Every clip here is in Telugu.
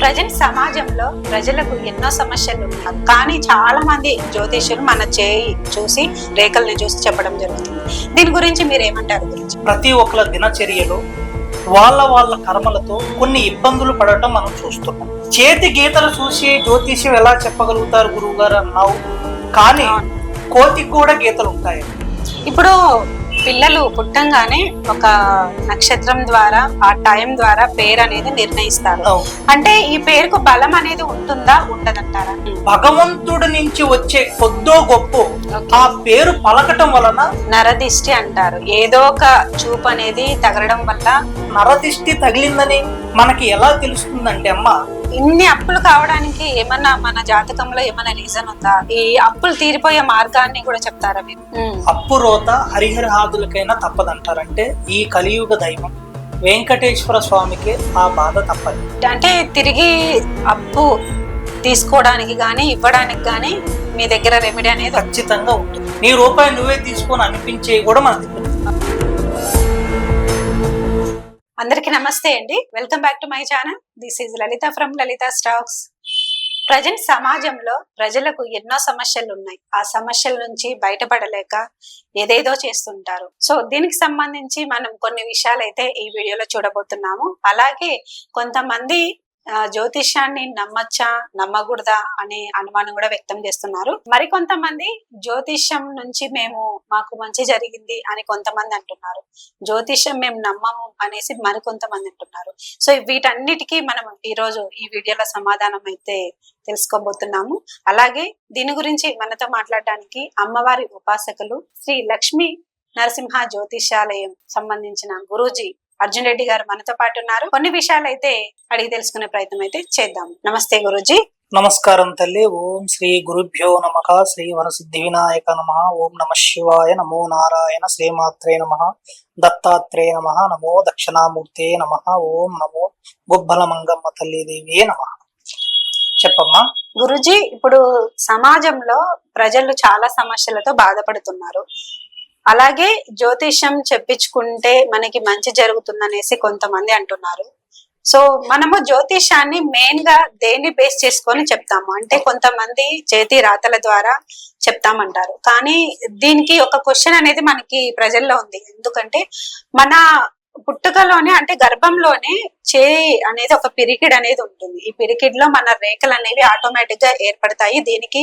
ప్రజెంట్ సమాజంలో ప్రజలకు ఎన్నో సమస్యలు ఉన్నాయి. కానీ చాలా మంది జ్యోతిష్యులు మన చేయి చూసి రేఖల్ని చూసి చెప్పడం జరుగుతుంది. దీని గురించి మీరు ఏమంటారు? గురించి ప్రతి ఒక్కల దినచర్యలో వాళ్ళ కర్మలతో కొన్ని ఇబ్బందులు పడటం మనం చూస్తున్నాం. చేతి గీతలు చూసి జ్యోతిష్యం ఎలా చెప్పగలుగుతారు గురువు గారు అన్నావు, కానీ కోతికి కూడా గీతలు ఉంటాయి. ఇప్పుడు పిల్లలు పుట్టంగానే ఒక నక్షత్రం ద్వారా ఆ టైం ద్వారా పేరు అనేది నిర్ణయిస్తారు. అంటే ఈ పేరుకు బలం అనేది ఉంటుందా ఉండదంటారా? భగవంతుడి నుంచి వచ్చే కొద్దో గొప్ప ఆ పేరు పలకటం వలన నరదిష్టి అంటారు. ఏదో ఒక చూపు అనేది తగలడం వల్ల నరదిష్టి తగిలిందని మనకి ఎలా తెలుస్తుందంటే అమ్మ, ఇన్ని అప్పులు కావడానికి ఏమన్నా మన జాతకంలో ఏమన్నా రీజన్ ఉందా? ఈ అప్పులు తీరిపోయే మార్గాన్ని కూడా చెప్తారా మీరు? అప్పు రోత హరిహరహాదులకైనా తప్పదంటారంటే ఈ కలియుగ దైవం వెంకటేశ్వర స్వామికి ఆ బాధ తప్పదు. అంటే తిరిగి అప్పు తీసుకోవడానికి గానీ ఇవ్వడానికి గానీ మీ దగ్గర రెమెడీ అనేది ఖచ్చితంగా ఉంటుంది. నీ రూపాయి నువ్వే తీసుకొని అనిపించే కూడా మన దగ్గర. అందరికి నమస్తే అండి, welcome back to my channel. This is Lalitha from Lalitha stocks. Present సమాజంలో ప్రజలకు ఎన్నో సమస్యలు ఉన్నాయి. ఆ సమస్యల నుంచి బయటపడలేక ఏదేదో చేస్తుంటారు. సో దీనికి సంబంధించి మనం కొన్ని విషయాలు అయితే ఈ వీడియోలో చూడబోతున్నాము. అలాగే కొంతమంది జ్యోతిష్యాన్ని నమ్మచ్చా నమ్మకూడదా అనే అనుమానం కూడా వ్యక్తం చేస్తున్నారు. మరికొంతమంది జ్యోతిష్యం నుంచి మాకు మంచి జరిగింది అని కొంతమంది అంటున్నారు. జ్యోతిష్యం మేము నమ్మము అనేసి మరికొంతమంది అంటున్నారు. సో వీటన్నిటికీ మనం ఈ రోజు ఈ వీడియోలో సమాధానం అయితే తెలుసుకోబోతున్నాము. అలాగే దీని గురించి మనతో మాట్లాడడానికి అమ్మవారి ఉపాసకులు శ్రీ లక్ష్మీ నరసింహ జ్యోతిషాలయం సంబంధించిన గురూజీ అర్జున్ రెడ్డి గారు మనతో పాటు ఉన్నారు. కొన్ని విషయాలు అయితే అడిగి తెలుసుకునే ప్రయత్నం అయితే చేద్దాం. నమస్తే గురూజీ. నమస్కారం తల్లి. ఓం శ్రీ గురుభ్యో నమః. శ్రీ వరసిద్ధి వినాయక నమః. ఓం నమ శివాయ. నమో నారాయణ. శ్రీమాత్రే నమః. దత్తాత్రేయ నమః. నమో దక్షిణామూర్తే నమః. ఓం నమో గుబ్బల మంగమ్మ తల్లి దేవియే నమః. చెప్పమ్మా. గురూజీ, ఇప్పుడు సమాజంలో ప్రజలు చాలా సమస్యలతో బాధపడుతున్నారు. అలాగే జ్యోతిష్యం చెప్పించుకుంటే మనకి మంచి జరుగుతుందనేసి కొంతమంది అంటున్నారు. సో మనము జ్యోతిష్యాన్ని మెయిన్ గా దేన్ని బేస్ చేసుకొని చెప్తాము అంటే కొంతమంది చేతి రాతల ద్వారా చెప్తామంటారు. కానీ దీనికి ఒక క్వశ్చన్ అనేది మనకి ప్రజల్లో ఉంది. ఎందుకంటే మన పుట్టుకలోనే అంటే గర్భంలోనే చేయి అనేది ఒక పిరికిడ్ అనేది ఉంటుంది. ఈ పిరికిడ్ లో మన రేఖలు అనేవి ఆటోమేటిక్ గా ఏర్పడతాయి. దీనికి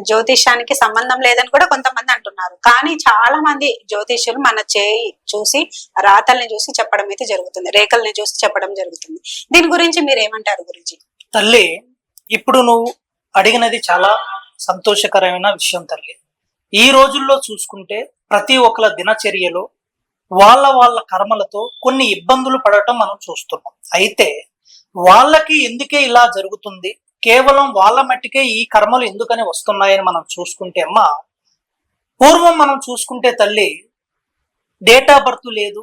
జ్యోతిష్యానికి సంబంధం లేదని కూడా కొంతమంది అంటున్నారు. కానీ చాలా మంది జ్యోతిష్యులు మన చేయి చూసి రాతల్ని చూసి చెప్పడం అయితే జరుగుతుంది, రేఖల్ని చూసి చెప్పడం జరుగుతుంది. దీని గురించి మీరు ఏమంటారు గురించి? తల్లి, ఇప్పుడు నువ్వు అడిగినది చాలా సంతోషకరమైన విషయం తల్లి. ఈ రోజుల్లో చూసుకుంటే ప్రతి ఒక్కల దినచర్యలో వాళ్ళ కర్మలతో కొన్ని ఇబ్బందులు పడటం మనం చూస్తున్నాం. అయితే వాళ్ళకి ఎందుకే ఇలా జరుగుతుంది, కేవలం వాళ్ళ మట్టికే ఈ కర్మలు ఎందుకని వస్తున్నాయని మనం చూసుకుంటే అమ్మా, పూర్వం మనం చూసుకుంటే తల్లి డేట్ ఆఫ్ బర్త్ లేదు,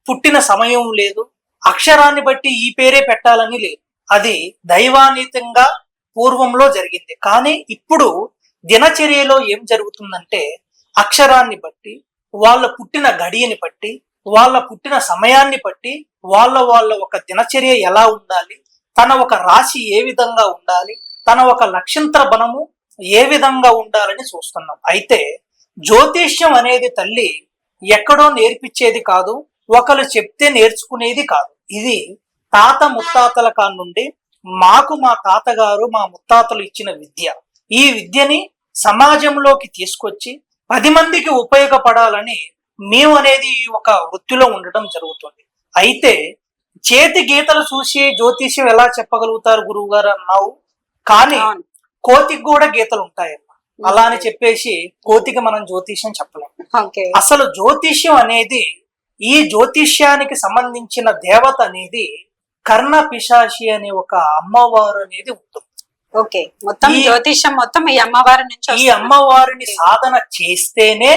పుట్టిన సమయం లేదు, అక్షరాన్ని బట్టి ఈ పేరే పెట్టాలని లేదు. అది దైవానీతంగా పూర్వంలో జరిగింది. కానీ ఇప్పుడు దినచర్యలో ఏం జరుగుతుందంటే అక్షరాన్ని బట్టి, వాళ్ళ పుట్టిన గడియని బట్టి, వాళ్ళ పుట్టిన సమయాన్ని బట్టి వాళ్ళ ఒక దినచర్య ఎలా ఉండాలి, తన ఒక రాశి ఏ విధంగా ఉండాలి, తన ఒక నక్షత్ర బలము ఏ విధంగా ఉండాలని చూస్తున్నాం. అయితే జ్యోతిష్యం అనేది తల్లి ఎక్కడో నేర్పించేది కాదు, ఒకరు చెప్తే నేర్చుకునేది కాదు. ఇది తాత ముత్తాతల నుండి మాకు మా తాతగారు మా ముత్తాతలు ఇచ్చిన విద్య. ఈ విద్యని సమాజంలోకి తీసుకొచ్చి 10 మందికి ఉపయోగపడాలని మేము అనేది ఒక వృత్తిలో ఉండటం జరుగుతుంది. అయితే చేతి గీతలు చూసి జ్యోతిష్యం ఎలా చెప్పగలుగుతారు గురువు గారు అన్నావు, కానీ కోతికి కూడా గీతలు ఉంటాయమ్మా. అలా అని చెప్పేసి కోతికి మనం జ్యోతిష్యం చెప్పలేము. అసలు జ్యోతిష్యం అనేది, ఈ జ్యోతిష్యానికి సంబంధించిన దేవత అనేది కర్ణ పిశాచి అనే ఒక అమ్మవారు అనేది ఉంటుంది. ఓకే, మొత్తం జ్యోతిష్యం మొత్తం ఈ అమ్మవారి నుంచి, ఈ అమ్మవారిని సాధన చేస్తేనే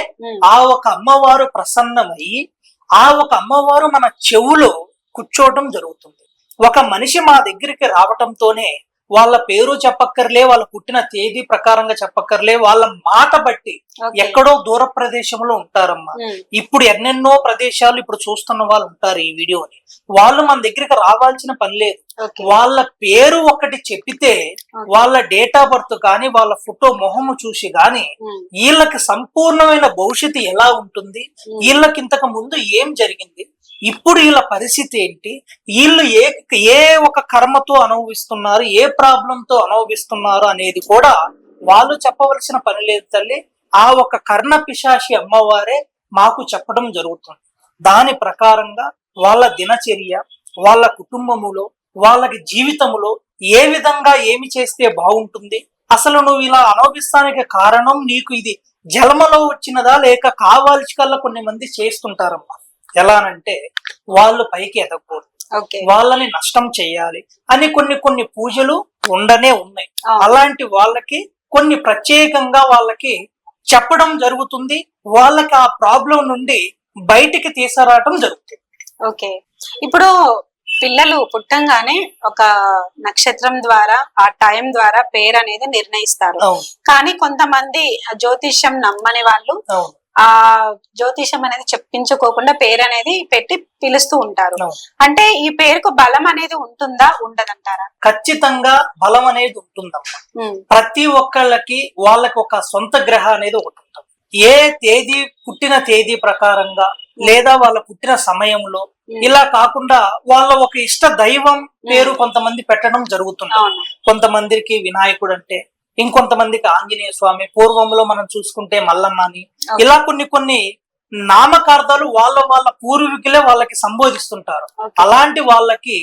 ఆ ఒక అమ్మవారు ప్రసన్నమయ్యి ఆ ఒక అమ్మవారు మన చెవులో కూర్చోవటం జరుగుతుంది. ఒక మనిషి మా దగ్గరికి రావటంతోనే వాళ్ళ పేరు చెప్పక్కర్లే, వాళ్ళ పుట్టిన తేదీ ప్రకారంగా చెప్పక్కర్లే, వాళ్ళ మాట బట్టి Okay. ఎక్కడో దూర ప్రదేశంలో ఉంటారమ్మా. Hmm. ఇప్పుడు ఎన్నెన్నో ప్రదేశాలు ఇప్పుడు చూస్తున్న వాళ్ళు ఉంటారు ఈ వీడియోని. వాళ్ళు మన దగ్గరికి రావాల్సిన పని లేదు. Okay. వాళ్ళ పేరు ఒకటి చెప్పితే వాళ్ళ డేట్ ఆఫ్ బర్త్ కానీ వాళ్ళ ఫోటో మొహము చూసి గాని Hmm. వీళ్ళకి సంపూర్ణమైన భవిష్యత్తు ఎలా ఉంటుంది, వీళ్ళకి ఇంతకు ముందు ఏం జరిగింది, ఇప్పుడు వీళ్ళ పరిస్థితి ఏంటి, వీళ్ళు ఏ ఒక కర్మతో అనుభవిస్తున్నారు, ఏ ప్రాబ్లంతో అనుభవిస్తున్నారు అనేది కూడా వాళ్ళు చెప్పవలసిన పని లేదు తల్లి. ఆ ఒక కర్ణ పిశాచి అమ్మవారే మాకు చెప్పడం జరుగుతుంది. దాని ప్రకారంగా వాళ్ళ దినచర్య, వాళ్ళ కుటుంబములో, వాళ్ళకి జీవితములో ఏ విధంగా ఏమి చేస్తే బాగుంటుంది, అసలు నువ్వు ఇలా అనుభవిస్తానికి కారణం నీకు ఇది జన్మలో వచ్చినదా లేక కావాల్సికల్లా కొన్ని మంది చేస్తుంటారమ్మా. ఎలానంటే వాళ్ళు పైకి ఎదగకూడదు, Okay. వాళ్ళని నష్టం చేయాలి అని కొన్ని పూజలు ఉండనే ఉన్నాయి. Ah. అలాంటి వాళ్ళకి కొన్ని ప్రత్యేకంగా వాళ్ళకి చెప్పడం జరుగుతుంది. వాళ్ళకి ఆ ప్రాబ్లం నుండి బయటికి తీసుకురావటం జరుగుతుంది. ఓకే, ఇప్పుడు పిల్లలు పుట్టంగానే ఒక నక్షత్రం ద్వారా ఆ టైం ద్వారా పేరు అనేది నిర్ణయిస్తారు. అవును కానీ కొంతమంది జ్యోతిష్యం నమ్మని వాళ్ళు అవును ఆ జ్యోతిషం అనేది చెప్పించుకోకుండా పేరు అనేది పెట్టి పిలుస్తూ ఉంటారు. అవును. అంటే ఈ పేరుకు బలం అనేది ఉంటుందా ఉండదంటారా? ఖచ్చితంగా బలం అనేది ఉంటుందమ్మా. ఉమ్, ప్రతి ఒక్కళ్ళకి వాళ్ళకి ఒక సొంత గ్రహ అనేది ఒకటి ఉంటుంది. ఏ తేదీ పుట్టిన తేదీ ప్రకారంగా లేదా వాళ్ళ పుట్టిన సమయంలో ఇలా కాకుండా వాళ్ళ ఒక ఇష్ట దైవం పేరు కొంతమంది పెట్టడం జరుగుతుంది. అవును. కొంతమందికి వినాయకుడు అంటే, ఇంకొంతమందికి ఆంజనేయ స్వామి, పూర్వంలో మనం చూసుకుంటే మల్లన్న అని, ఇలా కొన్ని నామకార్థాలు వాళ్ళ పూర్వీకులే వాళ్ళకి సంబోధిస్తుంటారు. Okay. అలాంటి వాళ్ళకి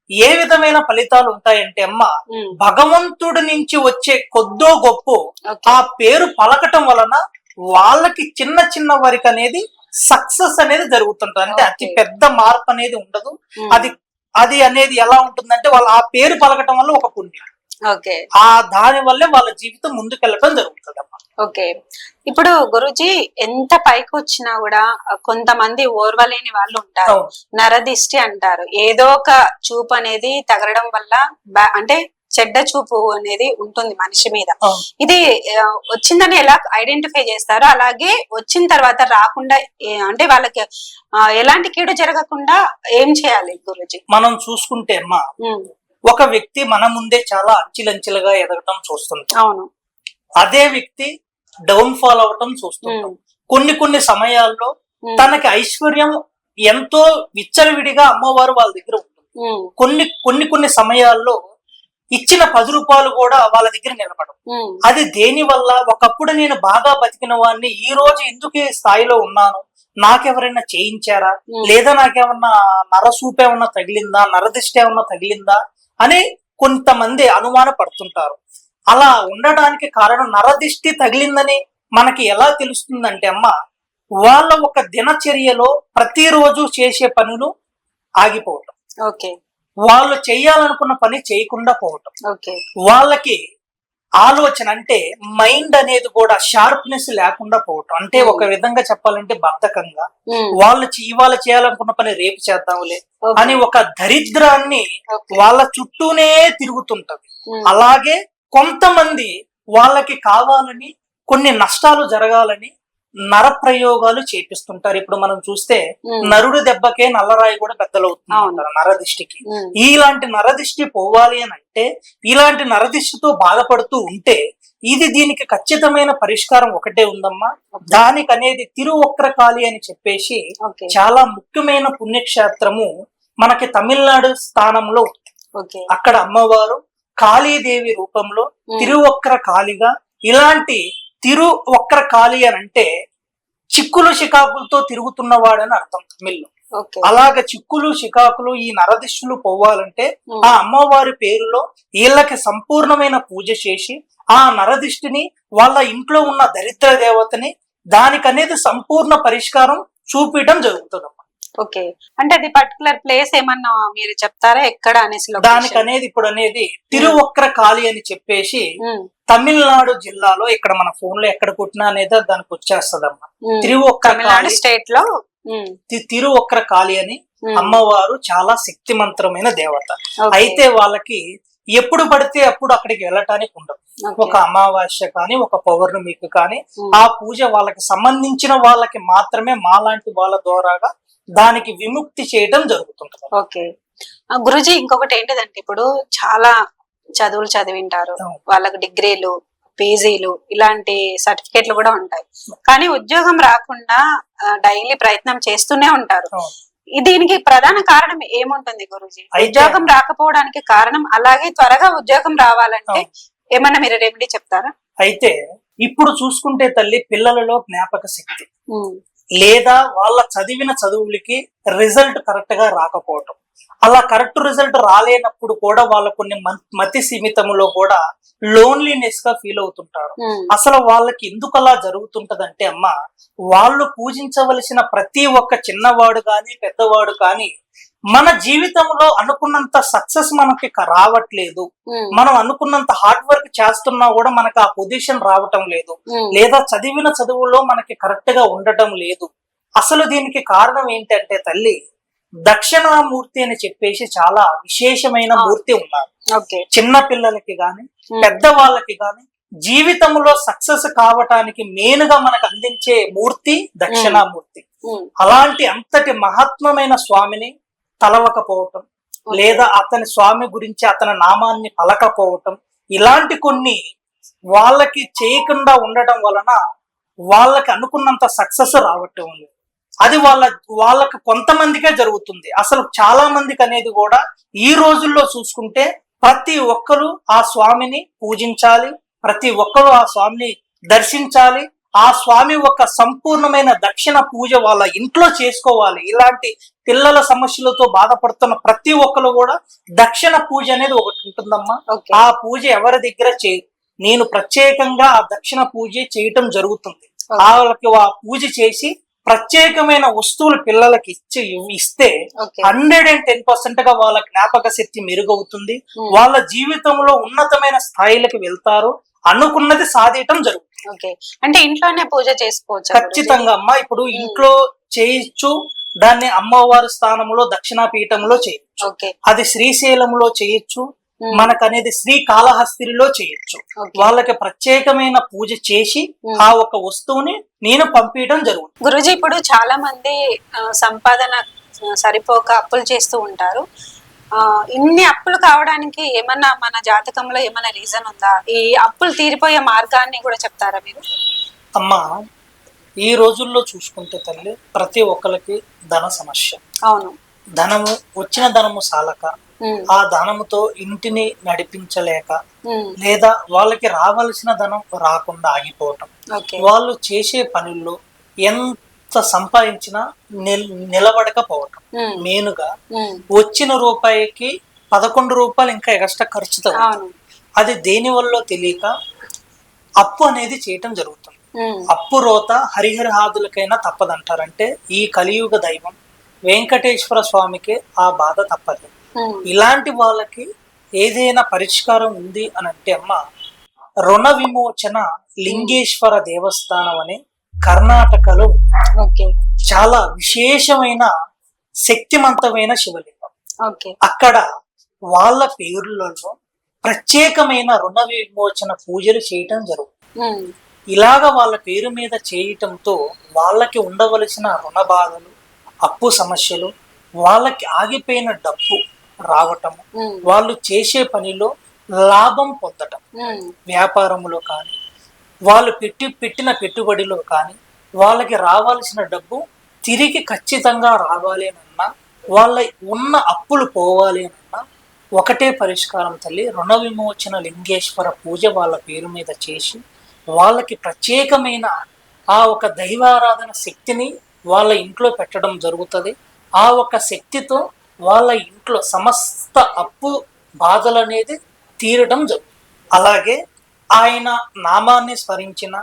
ఏ విధమైన ఫలితాలు ఉంటాయంటే అమ్మ, ఉమ్, భగవంతుడి నుంచి వచ్చే కొద్దో గొప్ప ఓకే. ఆ పేరు పలకటం వలన వాళ్ళకి చిన్న వరకు అనేది సక్సెస్ అనేది జరుగుతుంటది. అంటే అతి Okay. పెద్ద మార్పు అనేది ఉండదు. ఉమ్, అది అనేది ఎలా ఉంటుందంటే వాళ్ళ ఆ పేరు పలకటం వల్ల ఒక పుణ్యం, ఓకే ఆ దాని వల్లే వాళ్ళ జీవితం ముందుకెళ్ళటం జరుగుతుంది అమ్మా. ఓకే. ఇప్పుడు గురూజీ ఎంత పైకి వచ్చినా కూడా కొంతమంది ఓర్వలేని వాళ్ళు ఉంటారు. అవును. నరదిష్టి అంటారు. ఏదో ఒక చూపు అనేది తగలడం వల్ల అంటే చెడ్డ చూపు అనేది ఉంటుంది మనిషి మీద. అవును. ఇది వచ్చిందని ఎలా ఐడెంటిఫై చేస్తారు? అలాగే వచ్చిన తర్వాత రాకుండా అంటే వాళ్ళకి ఎలాంటి కీడు జరగకుండా ఏం చేయాలి గురూజీ? మనం చూసుకుంటే అమ్మా, ఉమ్, ఒక వ్యక్తి మన ముందే చాలా అంచెలంచెలుగా ఎదగటం చూస్తుంటాం. అవును. అదే వ్యక్తి డౌన్ ఫాల్ అవటం చూస్తుంటాం. ఉమ్, కొన్ని సమయాల్లో ఉమ్, తనకి ఐశ్వర్యం ఎంతో విచ్చలవిడిగా అమ్మవారు వాళ్ళ దగ్గర ఉంటుంది. ఉమ్, కొన్ని సమయాల్లో ఇచ్చిన 10 రూపాయలు కూడా వాళ్ళ దగ్గర నిలబడవు. ఉమ్, అది దేని వల్ల? ఒకప్పుడు నేను బాగా బతికిన వాడిని ఈ రోజు ఎందుకు ఈ స్థాయిలో ఉన్నాను, నాకెవరైనా చేయించారా, లేదా నాకేమన్నా నరసూపు ఏమన్నా తగిలిందా, నరదిష్టి ఏమన్నా తగిలిందా అని కొంతమంది అనుమాన పడుతుంటారు. అలా ఉండడానికి కారణం, నరదిష్టి తగిలిందని మనకి ఎలా తెలుస్తుందంటే అమ్మ, వాళ్ళ ఒక దినచర్యలో ప్రతిరోజు చేసే పనులు ఆగిపోవటం, ఓకే వాళ్ళు చేయాలనుకున్న పని చేయకుండా పోవటం, ఓకే వాళ్ళకి ఆలోచన అంటే మైండ్ అనేది కూడా షార్ప్నెస్ లేకుండా పోవటం. అంటే ఒక విధంగా చెప్పాలంటే బద్ధకంగా, ఉమ్, వాళ్ళు ఇవాళ చేయాలనుకున్న పని రేపు చేద్దాంలే ఓకే. అని ఒక దరిద్రాన్ని ఓకే. వాళ్ళ చుట్టూనే తిరుగుతుంటది. ఉమ్, అలాగే కొంతమంది వాళ్ళకి కావాలని కొన్ని నష్టాలు జరగాలని నరప్రయోగాలు చేపిస్తుంటారు. ఇప్పుడు మనం చూస్తే ఉమ్, నరుడు దెబ్బకే నల్లరాయి కూడా బెద్దలవుతుంది అవును. అంటారు నరదిష్టికి. ఉమ్, ఇలాంటి నరదిష్టి పోవాలి అని అంటే, ఇలాంటి నరదిష్టితో బాధపడుతూ ఉంటే దీనికి ఖచ్చితమైన పరిష్కారం ఒకటే ఉందమ్మా. దానికి అనేది తిరువక్రకాళి అని చెప్పేసి ఓకే చాలా ముఖ్యమైన పుణ్యక్షేత్రము మనకి తమిళనాడు స్థానంలో ఉంది. ఓకే అక్కడ అమ్మవారు కాళీదేవి రూపంలో తిరువక్ర కాళిగా, ఇలాంటి తిరువక్ర కాళి అని అంటే చిక్కులు శికాకులతో తిరుగుతున్నవాడని అర్థం తమిళ్లో. ఓకే అలాగ చిక్కులు శికాకులు ఈ నరదిష్టులు పోవాలంటే ఉమ్, ఆ అమ్మవారి పేరులో వీళ్ళకి సంపూర్ణమైన పూజ చేసి ఆ నరదిష్టిని, వాళ్ళ ఇంట్లో ఉన్న దరిద్ర దేవతని, దానికనేది సంపూర్ణ పరిష్కారం చూపించడం జరుగుతుందమ్మా. ఓకే. అంటే అది పర్టికులర్ ప్లేస్ ఏమన్నా మీరు చెప్తారా ఎక్కడ అనేసి? దానికి అనేది ఇప్పుడు అనేది తిరువక్ర కాళి అని చెప్పేసి ఉమ్, తమిళనాడు జిల్లాలో, ఇక్కడ మన ఫోన్ లో ఎక్కడ కొట్టినా అనేది దానికి వచ్చేస్తదమ్మా. ఉమ్, తిరువక్ర తమిళనాడు కాళి, స్టేట్ లో. ఉమ్, తిరువక్ర కాళి అని ఉమ్, అమ్మవారు చాలా శక్తిమంతమైన దేవత. ఓకే. అయితే వాళ్ళకి ఎప్పుడు పడితే అప్పుడు అక్కడికి వెళ్ళటానికి ఉండదు. Okay. ఒక అమావాస్య కానీ ఒక పౌర్ణమికి కానీ ఆ పూజ వాళ్ళకి సంబంధించిన వాళ్ళకి మాత్రమే మాలాంటి వాళ్ళ ద్వారాగా దానికి విముక్తి చేయడం జరుగుతుంటది. ఓకే. గురుజీ ఇంకొకటి ఏంటిదంటే ఇప్పుడు చాలా చదువులు చదివింటారు, వాళ్ళకి డిగ్రీలు పీజీలు ఇలాంటి సర్టిఫికేట్లు కూడా ఉంటాయి, కానీ ఉద్యోగం రాకుండా డైలీ ప్రయత్నం చేస్తూనే ఉంటారు. దీనికి ప్రధాన కారణం ఏముంటుంది గురూజీ? ఉద్యోగం రాకపోవడానికి కారణం, అలాగే త్వరగా ఉద్యోగం రావాలంటే ఏమన్నా మీరు రెమెడీ చెప్తారా? అయితే ఇప్పుడు చూసుకుంటే తల్లి, పిల్లలలో జ్ఞాపక శక్తి లేదా వాళ్ళ చదివిన చదువులకి రిజల్ట్ కరెక్ట్ గా రాకపోవటం, అలా కరెక్ట్ రిజల్ట్ రాలేనప్పుడు కూడా వాళ్ళ కొన్ని మతి సీమితంలో కూడా లోన్లీనెస్ గా ఫీల్ అవుతుంటారు. అసలు వాళ్ళకి ఎందుకు అలా జరుగుతుంటదంటే అమ్మ, వాళ్ళు పూజించవలసిన ప్రతి ఒక్క చిన్నవాడు కానీ పెద్దవాడు కానీ మన జీవితంలో అనుకున్నంత సక్సెస్ మనకి రావట్లేదు, మనం అనుకున్నంత హార్డ్ వర్క్ చేస్తున్నా కూడా మనకు ఆ పొజిషన్ రావటం లేదు, లేదా చదివిన చదువులో మనకి కరెక్ట్ గా ఉండటం లేదు. అసలు దీనికి కారణం ఏంటంటే తల్లి, దక్షిణామూర్తి అని చెప్పేసి చాలా విశేషమైన మూర్తి ఉన్నారు. చిన్న పిల్లలకి గాని పెద్ద వాళ్ళకి గాని జీవితంలో సక్సెస్ కావటానికి మెయిన్ గా మనకు అందించే మూర్తి దక్షిణామూర్తి. అలాంటి అంతటి మహాత్మమైన స్వామిని తలవకపోవటం, లేదా అతని స్వామి గురించి అతని నామాన్ని పలకపోవటం, ఇలాంటి కొన్ని వాళ్ళకి చేయకుండా ఉండటం వలన వాళ్ళకి అనుకున్నంత సక్సెస్ రావటం లేదు. అది వాళ్ళకి కొంతమందికే జరుగుతుంది. అసలు చాలా మందికి అనేది కూడా ఈ రోజుల్లో చూసుకుంటే ప్రతి ఒక్కరు ఆ స్వామిని పూజించాలి, ప్రతి ఒక్కరు ఆ స్వామిని దర్శించాలి, ఆ స్వామి ఒక సంపూర్ణమైన దక్షిణ పూజ వాళ్ళ ఇంట్లో చేసుకోవాలి. ఇలాంటి పిల్లల సమస్యలతో బాధపడుతున్న ప్రతి ఒక్కరు కూడా దక్షిణ పూజ అనేది ఒకటి ఉంటుందమ్మా. ఆ పూజ ఎవరి దగ్గర నేను ప్రత్యేకంగా ఆ దక్షిణ పూజ చేయటం జరుగుతుంది. వాళ్ళకి ఆ పూజ చేసి ప్రత్యేకమైన వస్తువులు పిల్లలకి ఇస్తే 110% గా వాళ్ళ జ్ఞాపక శక్తి మెరుగవుతుంది, వాళ్ళ జీవితంలో ఉన్నతమైన స్థాయిలకు వెళ్తారు, అనుకున్నది సాధించడం జరుగుతుంది. అంటే ఇంట్లోనే పూజ చేసుకోవచ్చు ఖచ్చితంగా అమ్మా. ఇప్పుడు ఇంట్లో చేయొచ్చు, దాన్ని అమ్మవారి స్థానంలో దక్షిణాపీఠంలో చేయొచ్చు, అది శ్రీశైలంలో చేయొచ్చు, మనకనేది శ్రీకాళహస్తిలో చేయొచ్చు. వాళ్ళకి ప్రత్యేకమైన పూజ చేసి ఆ ఒక వస్తువుని నేను పంపించడం జరుగుతుంది. గురుజీ, ఇప్పుడు చాలా మంది సంపాదన సరిపోక అప్పులు చేస్తూ ఉంటారు. ఇన్ని అప్పులు కావడానికి ఏమన్నా మన జాతకంలో ఏమన్నా రీజన్ ఉందా? ఈ అప్పులు తీరిపోయే మార్గాన్ని కూడా చెప్తారా మీరు? అమ్మా, ఈ రోజుల్లో చూసుకుంటే తల్లి, ప్రతి ఒక్కరికి ధన సమస్య. అవును. ధనము వచ్చిన ధనము సాలక, ఆ ధనముతో ఇంటిని నడిపించలేక, లేదా వాళ్ళకి రావాల్సిన ధనం రాకుండా ఆగిపోవటం, వాళ్ళు చేసే పనుల్లో ఎంత సంపాదించినా నిలబడకపోవటం, మెయిన్గా వచ్చిన రూపాయికి 11 రూపాయలు ఇంకా ఎక్స్ట్రా ఖర్చుతో, అది దేని వల్ల తెలియక అప్పు అనేది చేయటం జరుగుతుంది. అప్పు రోత హరిహరహాదులకైనా తప్పదంటారంటే ఈ కలియుగ దైవం వెంకటేశ్వర స్వామికి ఆ బాధ తప్పదు. ఇలాంటి వాళ్ళకి ఏదైనా పరిష్కారం ఉంది అని అంటే అమ్మ, రుణ విమోచన లింగేశ్వర దేవస్థానం అని కర్ణాటకలో చాలా విశేషమైన శక్తివంతమైన శివలింగం. అక్కడ వాళ్ళ పేర్లలో ప్రత్యేకమైన రుణ విమోచన పూజలు చేయటం జరుగుతుంది. ఇలాగ వాళ్ళ పేరు మీద చేయటంతో వాళ్ళకి ఉండవలసిన రుణ బాధలు, అప్పు సమస్యలు, వాళ్ళకి ఆగిపోయిన డబ్బు రావటము, వాళ్ళు చేసే పనిలో లాభం పొందటం, వ్యాపారంలో కానీ వాళ్ళు పెట్టిన పెట్టుబడిలో కానీ వాళ్ళకి రావాల్సిన డబ్బు తిరిగి ఖచ్చితంగా రావాలి అన్నా, వాళ్ళ ఉన్న అప్పులు పోవాలి అన్నా ఒకటే పరిష్కారం తల్లి, రుణ విమోచన లింగేశ్వర పూజ వాళ్ళ పేరు మీద చేసి వాళ్ళకి ప్రత్యేకమైన ఆ ఒక దైవారాధన శక్తిని వాళ్ళ ఇంట్లో పెట్టడం జరుగుతుంది. ఆ ఒక శక్తితో వాళ్ళ ఇంట్లో సమస్త అప్పు బాధలు అనేది తీరడం జరుగుతుంది. అలాగే ఆయన నామాన్ని స్మరించిన,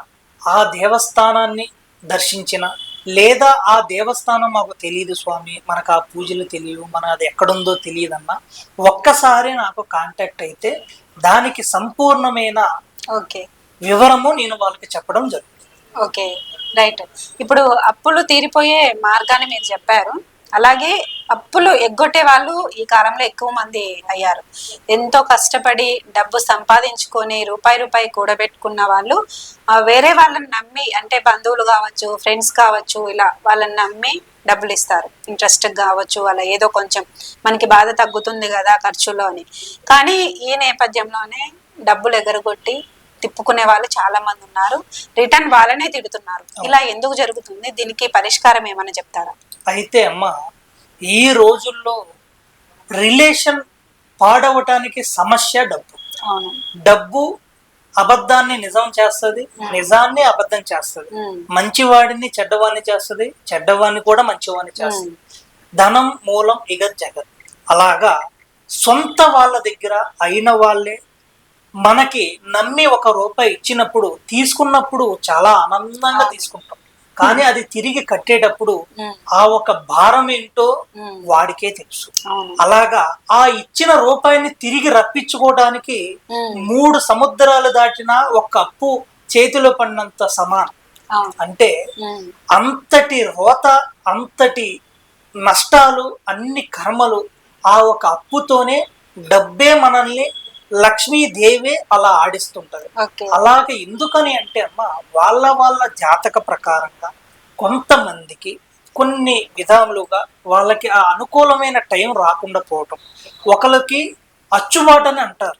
ఆ దేవస్థానాన్ని దర్శించిన, లేదా ఆ దేవస్థానం మాకు తెలియదు స్వామి, మనకు ఆ పూజలు తెలియవు, మన అది ఎక్కడుందో తెలియదన్నా ఒక్కసారి నాకు కాంటాక్ట్ అయితే దానికి సంపూర్ణమైన వివరము నేను వాళ్ళకి చెప్పడం జరుగుతుంది. రైట్. ఇప్పుడు అప్పులు తీరిపోయే మార్గాన్ని మీరు చెప్పారు. అలాగే అప్పులు ఎగ్గొట్టే వాళ్ళు ఈ కాలంలో ఎక్కువ మంది అయ్యారు. ఎంతో కష్టపడి డబ్బు సంపాదించుకొని రూపాయి కూడబెట్టుకున్న వాళ్ళు వేరే వాళ్ళని నమ్మి, అంటే బంధువులు కావచ్చు, ఫ్రెండ్స్ కావచ్చు, ఇలా వాళ్ళని నమ్మి డబ్బులు ఇస్తారు. ఇంట్రెస్ట్ కావచ్చు, అలా ఏదో కొంచెం మనకి బాధ తగ్గుతుంది కదా ఖర్చులో అని. కానీ ఈ నేపథ్యంలోనే డబ్బులు ఎగరగొట్టి తిప్పుకునే వాళ్ళు చాలా మంది ఉన్నారు. రిటర్న్ వాళ్ళనే తిడుతున్నారు. ఇలా ఎందుకు జరుగుతుంది? దీనికి పరిష్కారం ఏమైనా చెప్తారా? అయితే అమ్మ, ఈ రోజుల్లో రిలేషన్ పాడవటానికి సమస్య డబ్బు. అవును. డబ్బు అబద్ధాన్ని నిజం చేస్తుంది, నిజాన్ని అబద్ధం చేస్తుంది. మంచివాడిని చెడ్డవాడిని చేస్తుంది, చెడ్డవాడిని కూడా మంచివాడిని చేస్తుంది. ధనం మూలం ఇగ జగత్. అలాగా సొంత వాళ్ళ దగ్గర అయిన వాళ్ళే మనకి నమ్మి ₹1 ఇచ్చినప్పుడు, తీసుకున్నప్పుడు చాలా ఆనందంగా తీసుకుంటాం. కానీ అది తిరిగి కట్టేటప్పుడు ఆ ఒక భారం ఏంటో వాడికే తెలుసు. అలాగా ఆ ఇచ్చిన రూపాయిని తిరిగి రప్పించుకోవడానికి 3 సముద్రాలు దాటినా ఒక అప్పు చేతిలో పడినంత సమానం. అంటే అంతటి రోత, అంతటి నష్టాలు, అన్ని కర్మలు ఆ ఒక అప్పుతోనే. డబ్బే మనల్ని లక్ష్మీదేవి అలా ఆడిస్తుంటది. అలాగే ఎందుకని అంటే అమ్మ, వాళ్ళ జాతక ప్రకారంగా కొంతమందికి కొన్ని విధాలుగా వాళ్ళకి ఆ అనుకూలమైన టైం రాకుండా పోవటం. ఒకరికి అచ్చుబాటని అంటారు.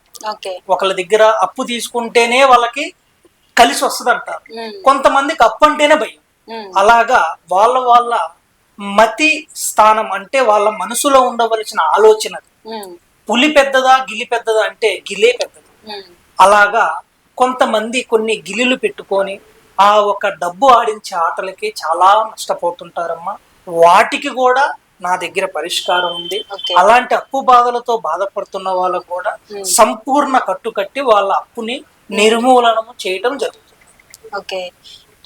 ఒకళ్ళ దగ్గర అప్పు తీసుకుంటేనే వాళ్ళకి కలిసి వస్తుంది అంటారు. కొంతమందికి అప్పు అంటేనే భయం. అలాగా వాళ్ళ మతి స్థానం, అంటే వాళ్ళ మనసులో ఉండవలసిన ఆలోచన. పులి పెద్దదా గిలి పెద్దదా అంటే గిలే పెద్దది. అలాగా కొంతమంది కొన్ని గిలిలు పెట్టుకొని ఆ ఒక డబ్బు ఆడించే ఆటలకి చాలా నష్టపోతుంటారమ్మా. వాటికి కూడా నా దగ్గర పరిష్కారం ఉంది. అలాంటి అప్పు బాధలతో బాధపడుతున్న వాళ్ళకు కూడా సంపూర్ణ కట్టుకట్టి వాళ్ళ అప్పుని నిర్మూలనము చేయటం జరుగుతుంది. Okay,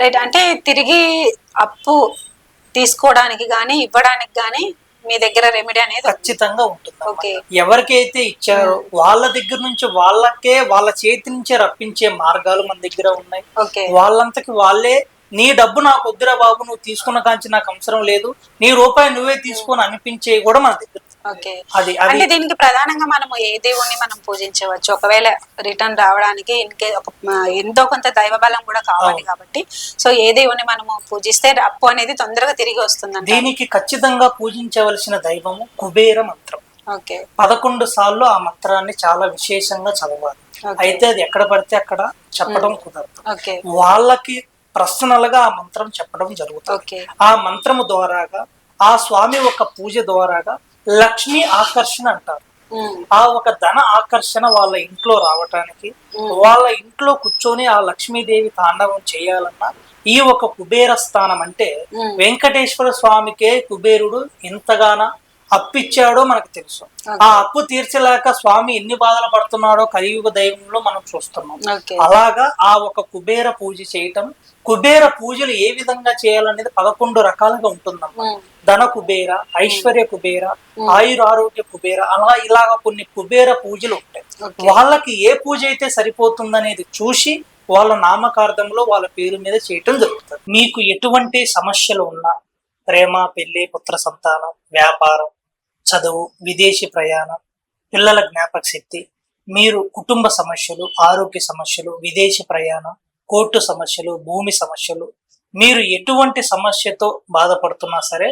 right. అంటే తిరిగి అప్పు తీసుకోవడానికి గానీ ఇవ్వడానికి గానీ మీ దగ్గర రెమెడీ అనేది ఖచ్చితంగా ఉంటుంది. ఎవరికైతే ఇచ్చారో వాళ్ళ దగ్గర నుంచి వాళ్ళకే, వాళ్ళ చేతి నుంచే రప్పించే మార్గాలు మన దగ్గర ఉన్నాయి. వాళ్ళంతకి వాళ్ళే, నీ డబ్బు నాకు వద్దురా బాబు, నువ్వు తీసుకున్న కాంచి నాకు అవసరం లేదు, నీ రూపాయి నువ్వే తీసుకొని అనిపించే కూడా మన దగ్గర. అంటే దీనికి ప్రధానంగా మనము ఏ దేవుణ్ణి మనం పూజించవచ్చు? ఒకవేళ రిటర్న్ రావడానికి ఎంతో కొంత దైవ బలం కూడా కావాలి కాబట్టి, సో ఏ దేవుని మనము పూజిస్తే అప్పు అనేది తొందరగా తిరిగి వస్తుంది? దీనికి ఖచ్చితంగా పూజించవలసిన దైవము కుబేర మంత్రం. 11 సార్లు ఆ మంత్రాన్ని చాలా విశేషంగా చదవాలి. అయితే అది ఎక్కడ పడితే అక్కడ చెప్పడం కుదరదు. వాళ్ళకి పర్సనల్ గా ఆ మంత్రం చెప్పడం జరుగుతుంది. ఆ మంత్రము ద్వారాగా, ఆ స్వామి ఒక పూజ ద్వారాగా లక్ష్మీ ఆకర్షణ అంటారు. ఆ ఒక ధన ఆకర్షణ వాళ్ళ ఇంట్లో రావటానికి, వాళ్ళ ఇంట్లో కూర్చొని ఆ లక్ష్మీదేవి తాండవం చేయాలన్నా ఈ ఒక కుబేర స్థానం, అంటే వెంకటేశ్వర స్వామికే కుబేరుడు ఎంతగానో అప్పిచ్చాడో మనకు తెలుసు. ఆ అప్పు తీర్చలేక స్వామి ఎన్ని బాధలు పడుతున్నాడో కలియుగ దైవంలో మనం చూస్తున్నాం. అలాగా ఆ ఒక కుబేర పూజ చేయటం, కుబేర పూజలు ఏ విధంగా చేయాలనేది 11 రకాలుగా ఉంటుందమ్మా. ధన కుబేర, ఐశ్వర్య కుబేర, ఆయురారోగ్య కుబేర, అలా ఇలాగా కొన్ని కుబేర పూజలు ఉంటాయి. వాళ్ళకి ఏ పూజ అయితే సరిపోతుందనేది చూసి వాళ్ళ నామకార్థంలో వాళ్ళ పేరు మీద చేయటం జరుగుతుంది. మీకు ఎటువంటి సమస్యలు ఉన్నా, ప్రేమ, పెళ్లి, పుత్ర సంతానం, వ్యాపారం, చదువు, విదేశీ ప్రయాణం, పిల్లల జ్ఞాపక శక్తి, మీరు కుటుంబ సమస్యలు, ఆరోగ్య సమస్యలు, విదేశీ ప్రయాణం, కోర్టు సమస్యలు, భూమి సమస్యలు, మీరు ఎటువంటి సమస్యతో బాధపడుతున్నా సరే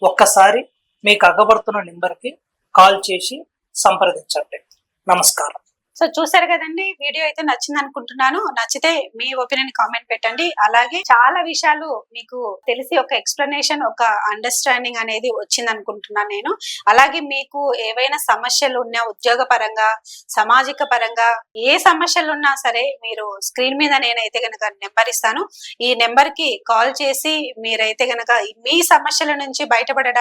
ఒక్కసారి మీకు అగ్గబడుతున్న నెంబర్కి కాల్ చేసి సంప్రదించండి. నమస్కారం. సో చూసారు కదండి, వీడియో అయితే నచ్చింది అనుకుంటున్నాను. నచ్చితే మీ ఒపీనియన్ కామెంట్ పెట్టండి. అలాగే చాలా విషయాలు మీకు తెలిసి ఒక ఎక్స్ప్లెనేషన్, ఒక అండర్స్టాండింగ్ అనేది వచ్చింది అనుకుంటున్నాను నేను. అలాగే మీకు ఏవైనా సమస్యలు ఉన్నా, ఉద్యోగ పరంగా, సామాజిక పరంగా ఏ సమస్యలు ఉన్నా సరే మీరు స్క్రీన్ మీద నేనైతే గనక నెంబర్ ఇస్తాను. ఈ నెంబర్ కి కాల్ చేసి మీరైతే గనక మీ సమస్యల నుంచి బయటపడడానికి